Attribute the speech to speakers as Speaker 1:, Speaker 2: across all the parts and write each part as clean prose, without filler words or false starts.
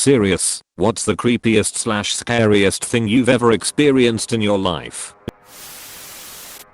Speaker 1: Serious, what's the creepiest / scariest thing you've ever experienced in your life?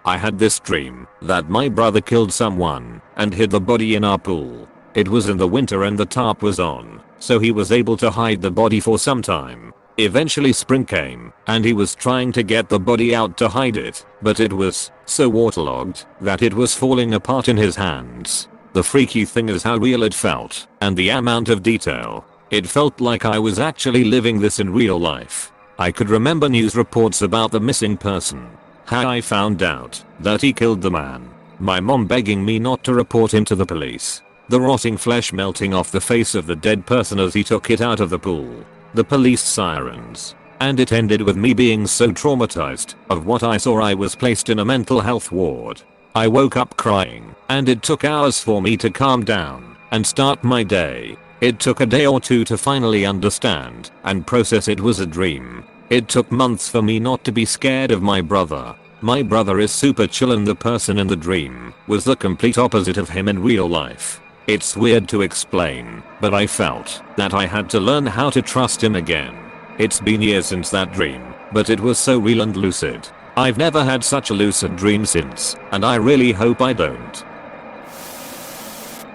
Speaker 1: I had this dream that my brother killed someone and hid the body in our pool. It was in the winter and the tarp was on, so he was able to hide the body for some time. Eventually spring came and he was trying to get the body out to hide it, but it was so waterlogged that it was falling apart in his hands. The freaky thing is how real it felt and the amount of detail. It felt like I was actually living this in real life. I could remember news reports about the missing person. How I found out that he killed the man. My mom begging me not to report him to the police. The rotting flesh melting off the face of the dead person as he took it out of the pool. The police sirens. And it ended with me being so traumatized of what I saw I was placed in a mental health ward. I woke up crying and it took hours for me to calm down and start my day. It took a day or two to finally understand and process it was a dream. It took months for me not to be scared of my brother. My brother is super chill and the person in the dream was the complete opposite of him in real life. It's weird to explain, but I felt that I had to learn how to trust him again. It's been years since that dream, but it was so real and lucid. I've never had such a lucid dream since, and I really hope I don't.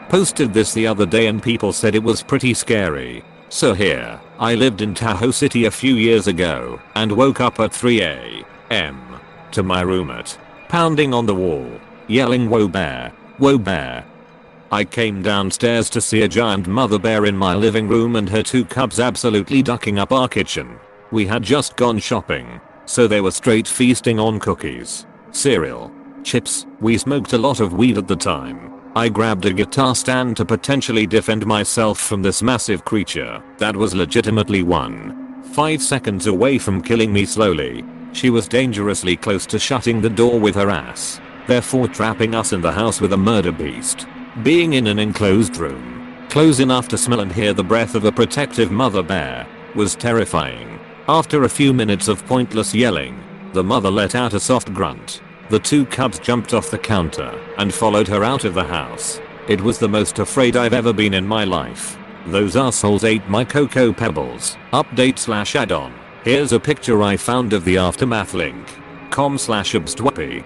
Speaker 1: Posted this the other day and people said it was pretty scary. So here, I lived in Tahoe City a few years ago and woke up at 3 a.m. to my roommate pounding on the wall, yelling "Whoa bear, whoa bear." I came downstairs to see a giant mother bear in my living room and her 2 cubs absolutely ducking up our kitchen. We had just gone shopping, so they were straight feasting on cookies, cereal, chips. We smoked a lot of weed at the time. I grabbed a guitar stand to potentially defend myself from this massive creature that was legitimately 5 seconds away from killing me slowly. She was dangerously close to shutting the door with her ass, therefore trapping us in the house with a murder beast. Being in an enclosed room, close enough to smell and hear the breath of a protective mother bear, was terrifying. After a few minutes of pointless yelling, the mother let out a soft grunt. The 2 cubs jumped off the counter and followed her out of the house. It was the most afraid I've ever been in my life. Those assholes ate my Cocoa Pebbles. Update / add-on. Here's a picture I found of the aftermath link. com/obstwappy.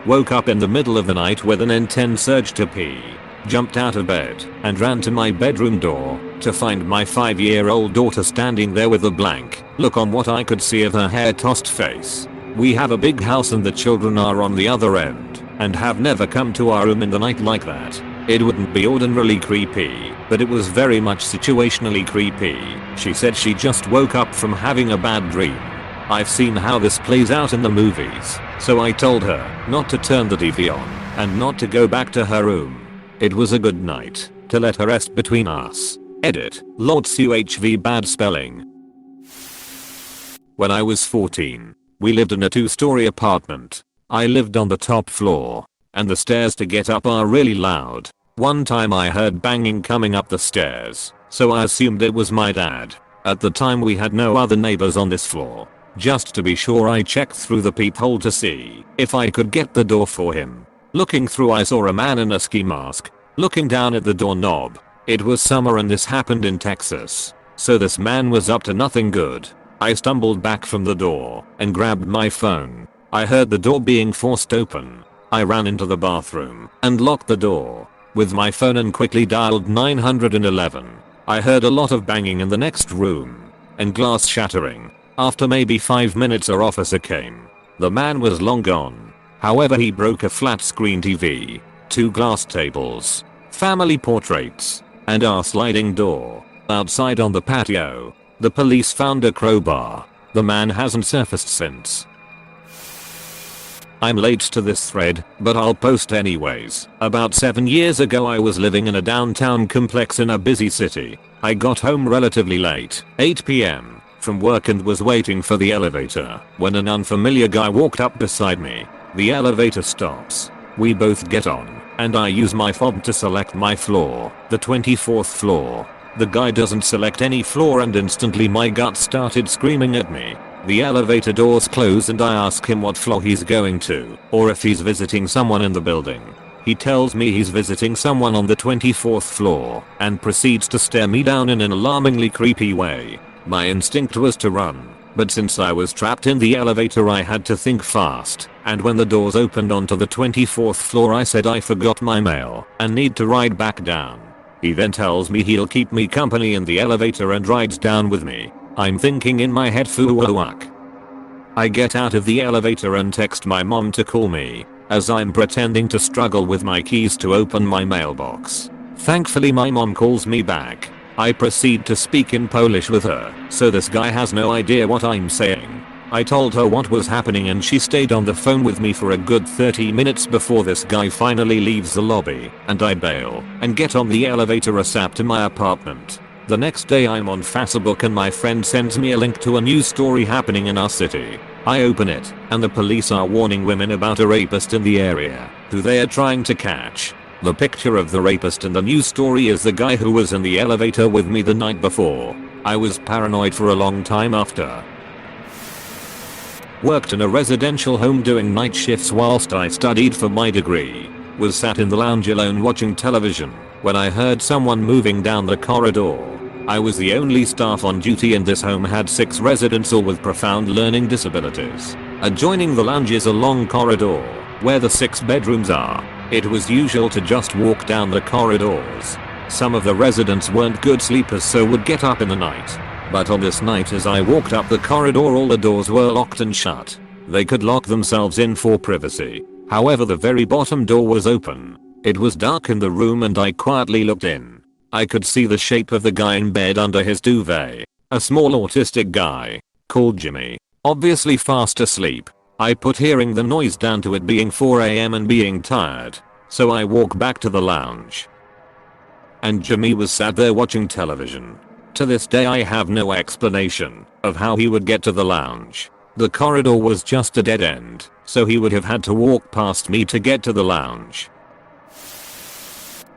Speaker 1: Woke up in the middle of the night with an intense urge to pee. Jumped out of bed and ran to my bedroom door to find my 5-year-old daughter standing there with a blank look on what I could see of her hair-tossed face. We have a big house and the children are on the other end and have never come to our room in the night like that. It wouldn't be ordinarily creepy, but it was very much situationally creepy. She said she just woke up from having a bad dream. I've seen how this plays out in the movies, so I told her not to turn the TV on and not to go back to her room. It was a good night to let her rest between us. Edit. Lord CUHV bad spelling. When I was 14, we lived in a 2-story apartment. I lived on the top floor, and the stairs to get up are really loud. One time I heard banging coming up the stairs, so I assumed it was my dad. At the time we had no other neighbors on this floor. Just to be sure I checked through the peephole to see if I could get the door for him. Looking through I saw a man in a ski mask, looking down at the doorknob. It was summer and this happened in Texas, so this man was up to nothing good. I stumbled back from the door and grabbed my phone. I heard the door being forced open. I ran into the bathroom and locked the door with my phone and quickly dialed 911. I heard a lot of banging in the next room and glass shattering. After maybe 5 minutes our officer came. The man was long gone. However, he broke a flat screen TV, 2 glass tables, family portraits, and our sliding door. Outside on the patio, the police found a crowbar. The man hasn't surfaced since. I'm late to this thread, but I'll post anyways. About 7 years ago I was living in a downtown complex in a busy city. I got home relatively late, 8 p.m. from work and was waiting for the elevator when an unfamiliar guy walked up beside me. The elevator stops. We both get on, and I use my fob to select my floor, the 24th floor. The guy doesn't select any floor and instantly my gut started screaming at me. The elevator doors close and I ask him what floor he's going to, or if he's visiting someone in the building. He tells me he's visiting someone on the 24th floor and proceeds to stare me down in an alarmingly creepy way. My instinct was to run, but since I was trapped in the elevator I had to think fast, and when the doors opened onto the 24th floor I said I forgot my mail and need to ride back down. He then tells me he'll keep me company in the elevator and rides down with me. I'm thinking in my head fuwak. I get out of the elevator and text my mom to call me, as I'm pretending to struggle with my keys to open my mailbox. Thankfully my mom calls me back. I proceed to speak in Polish with her, so this guy has no idea what I'm saying. I told her what was happening and she stayed on the phone with me for a good 30 minutes before this guy finally leaves the lobby, and I bail and get on the elevator ASAP to my apartment. The next day I'm on Facebook and my friend sends me a link to a news story happening in our city. I open it, and the police are warning women about a rapist in the area, who they are trying to catch. The picture of the rapist in the news story is the guy who was in the elevator with me the night before. I was paranoid for a long time after. Worked in a residential home doing night shifts whilst I studied for my degree. Was sat in the lounge alone watching television when I heard someone moving down the corridor. I was the only staff on duty and this home had 6 residents all with profound learning disabilities. Adjoining the lounge is a long corridor where the 6 bedrooms are. It was usual to just walk down the corridors. Some of the residents weren't good sleepers so would get up in the night. But on this night as I walked up the corridor all the doors were locked and shut. They could lock themselves in for privacy. However the very bottom door was open. It was dark in the room and I quietly looked in. I could see the shape of the guy in bed under his duvet. A small autistic guy, called Jimmy, obviously fast asleep. I put hearing the noise down to it being 4 AM and being tired. So I walk back to the lounge. And Jimmy was sat there watching television. To this day I have no explanation of how he would get to the lounge. The corridor was just a dead end, so he would have had to walk past me to get to the lounge.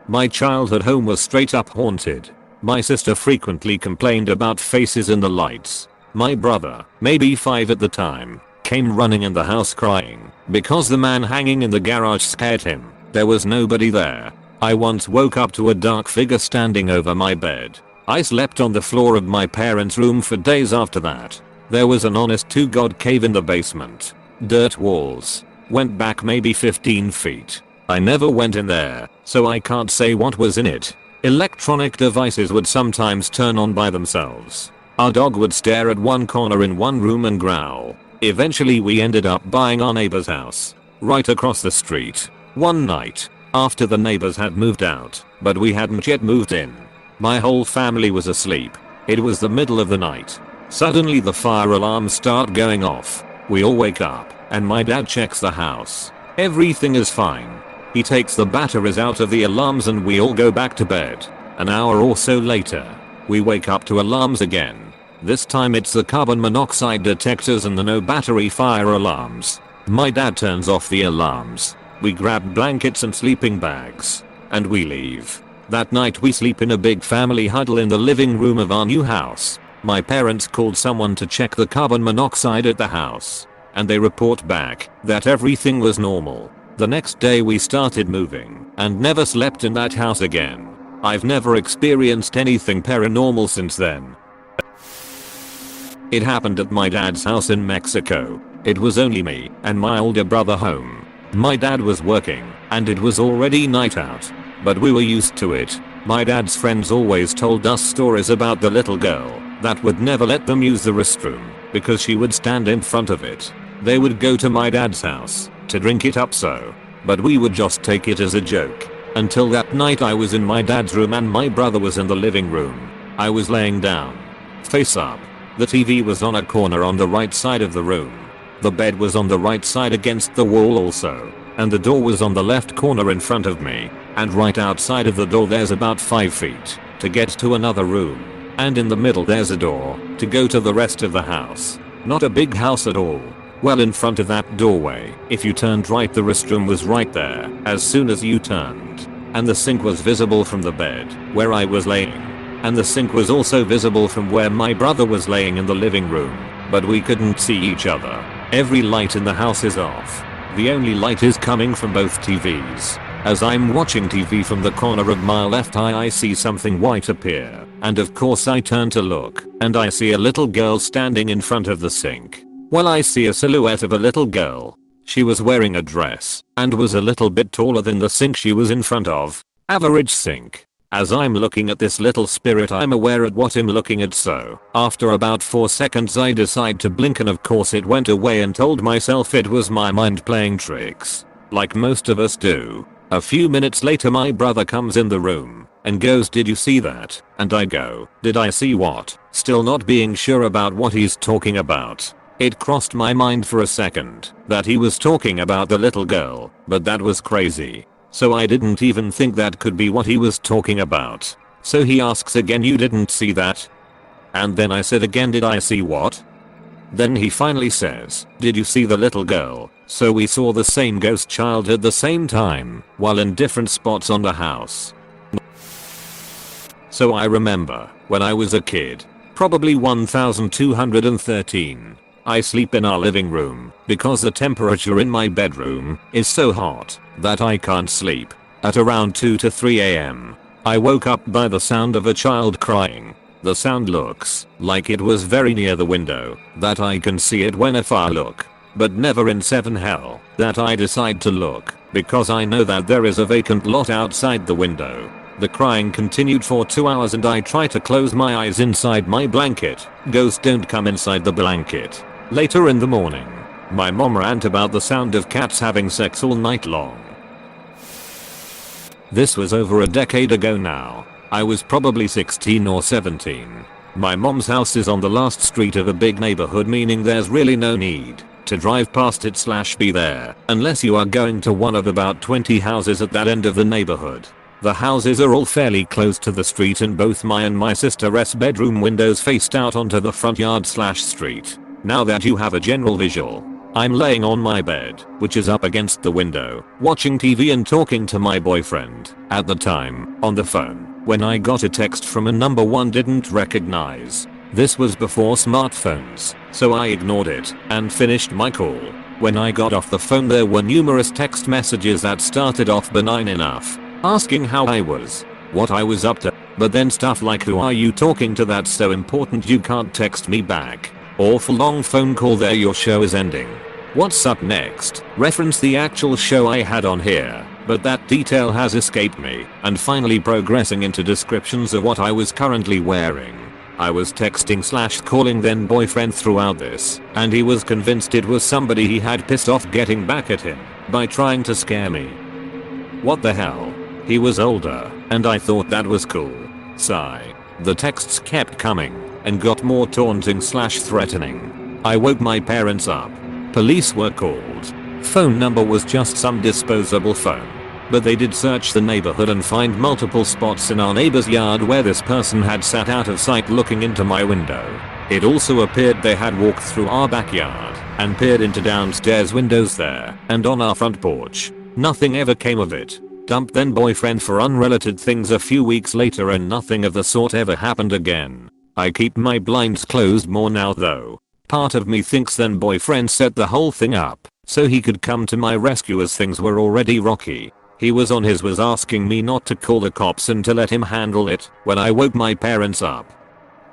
Speaker 1: My childhood home was straight up haunted. My sister frequently complained about faces in the lights. My brother, maybe 5 at the time, came running in the house crying because the man hanging in the garage scared him. There was nobody there. I once woke up to a dark figure standing over my bed. I slept on the floor of my parents' room for days after that. There was an honest to God cave in the basement. Dirt walls. Went back maybe 15 feet. I never went in there, so I can't say what was in it. Electronic devices would sometimes turn on by themselves. Our dog would stare at one corner in one room and growl. Eventually we ended up buying our neighbor's house, right across the street. One night, after the neighbors had moved out, but we hadn't yet moved in. My whole family was asleep. It was the middle of the night. Suddenly the fire alarms start going off. We all wake up, and my dad checks the house. Everything is fine. He takes the batteries out of the alarms and we all go back to bed. An hour or so later, we wake up to alarms again. This time it's the carbon monoxide detectors and the no battery fire alarms. My dad turns off the alarms. We grab blankets and sleeping bags, and we leave. That night we sleep in a big family huddle in the living room of our new house. My parents called someone to check the carbon monoxide at the house, and they report back that everything was normal. The next day we started moving and never slept in that house again. I've never experienced anything paranormal since then. It happened at my dad's house in Mexico. It was only me and my older brother home. My dad was working and it was already night out. But we were used to it. My dad's friends always told us stories about the little girl that would never let them use the restroom because she would stand in front of it. They would go to my dad's house to drink it up but we would just take it as a joke. Until that night I was in my dad's room and my brother was in the living room. I was laying down, face up. The TV was on a corner on the right side of the room. The bed was on the right side against the wall also. And the door was on the left corner in front of me, and right outside of the door there's about 5 feet to get to another room, and in the middle there's a door to go to the rest of the house. Not a big house at all. Well, in front of that doorway, if you turned right the restroom was right there as soon as you turned, and the sink was visible from the bed where I was laying, and the sink was also visible from where my brother was laying in the living room, but we couldn't see each other. Every light in the house is off. The only light is coming from both TVs. As I'm watching TV from the corner of my left eye, I see something white appear, and of course I turn to look, and I see a little girl standing in front of the sink. Well, I see a silhouette of a little girl. She was wearing a dress, and was a little bit taller than the sink she was in front of. Average sink. As I'm looking at this little spirit, I'm aware at what I'm looking at, so after about 4 seconds I decide to blink, and of course it went away, and told myself it was my mind playing tricks. Like most of us do. A few minutes later my brother comes in the room and goes, "Did you see that?" And I go, "Did I see what?" Still not being sure about what he's talking about. It crossed my mind for a second that he was talking about the little girl, but that was crazy. So I didn't even think that could be what he was talking about. So he asks again, "You didn't see that?" And then I said again, "Did I see what?" Then he finally says, "Did you see the little girl?" So we saw the same ghost child at the same time, while in different spots on the house. So I remember, when I was a kid, probably 1213, I sleep in our living room because the temperature in my bedroom is so hot that I can't sleep. At around 2 to 3 am, I woke up by the sound of a child crying. The sound looks like it was very near the window, that I can see it whenever I look. But never in 7 hell that I decide to look, because I know that there is a vacant lot outside the window. The crying continued for 2 hours, and I try to close my eyes inside my blanket. Ghosts don't come inside the blanket. Later in the morning, my mom rant about the sound of cats having sex all night long. This was over a decade ago now. I was probably 16 or 17. My mom's house is on the last street of a big neighborhood, meaning there's really no need to drive past it / be there unless you are going to one of about 20 houses at that end of the neighborhood. The houses are all fairly close to the street, and both my and my sister's bedroom windows faced out onto the front yard / street. Now that you have a general visual, I'm laying on my bed, which is up against the window, watching TV and talking to my boyfriend, at the time, on the phone, when I got a text from a number one didn't recognize. This was before smartphones, so I ignored it and finished my call. When I got off the phone, there were numerous text messages that started off benign enough, asking how I was, what I was up to, but then stuff like, "Who are you talking to? That's so important you can't text me back." "Awful long phone call there, your show is ending. What's up next?" Reference the actual show I had on here, but that detail has escaped me, and finally progressing into descriptions of what I was currently wearing. I was texting / calling then boyfriend throughout this, and he was convinced it was somebody he had pissed off getting back at him by trying to scare me. What the hell? He was older, and I thought that was cool. Sigh. The texts kept coming and got more taunting / threatening. I woke my parents up. Police were called. Phone number was just some disposable phone. But they did search the neighborhood and find multiple spots in our neighbor's yard where this person had sat out of sight looking into my window. It also appeared they had walked through our backyard and peered into downstairs windows there and on our front porch. Nothing ever came of it. Dumped then boyfriend for unrelated things a few weeks later, and nothing of the sort ever happened again. I keep my blinds closed more now though. Part of me thinks then boyfriend set the whole thing up so he could come to my rescue, as things were already rocky. He was asking me not to call the cops and to let him handle it when I woke my parents up.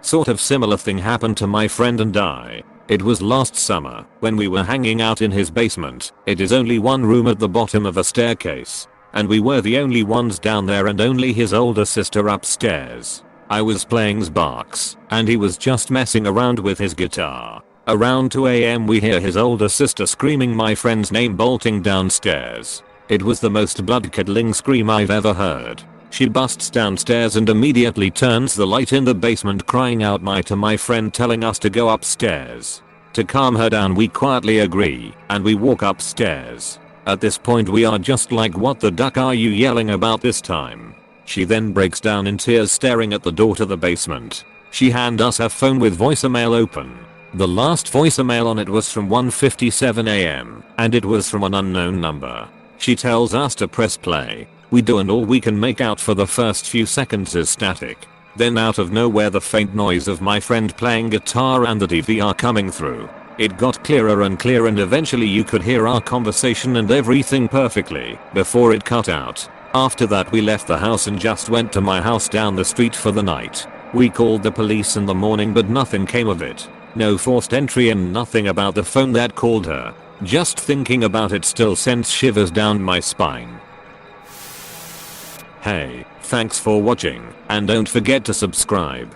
Speaker 1: Sort of similar thing happened to my friend and I. It was last summer when we were hanging out in his basement. It is only one room at the bottom of a staircase, and we were the only ones down there and only his older sister upstairs. I was playing Xbox and he was just messing around with his guitar. Around 2 am we hear his older sister screaming my friend's name bolting downstairs. It was the most blood-curdling scream I've ever heard. She busts downstairs and immediately turns the light in the basement, crying out to my friend, telling us to go upstairs. To calm her down we quietly agree and we walk upstairs. At this point we are just like, "What the duck are you yelling about this time?" She then breaks down in tears staring at the door to the basement. She hands us her phone with voicemail open. The last voicemail on it was from 1:57 am and it was from an unknown number. She tells us to press play. We do, and all we can make out for the first few seconds is static. Then out of nowhere the faint noise of my friend playing guitar and the DVR coming through. It got clearer and clearer and eventually you could hear our conversation and everything perfectly before it cut out. After that we left the house and just went to my house down the street for the night. We called the police in the morning but nothing came of it. No forced entry and nothing about the phone that called her. Just thinking about it still sends shivers down my spine. Hey, thanks for watching and don't forget to subscribe.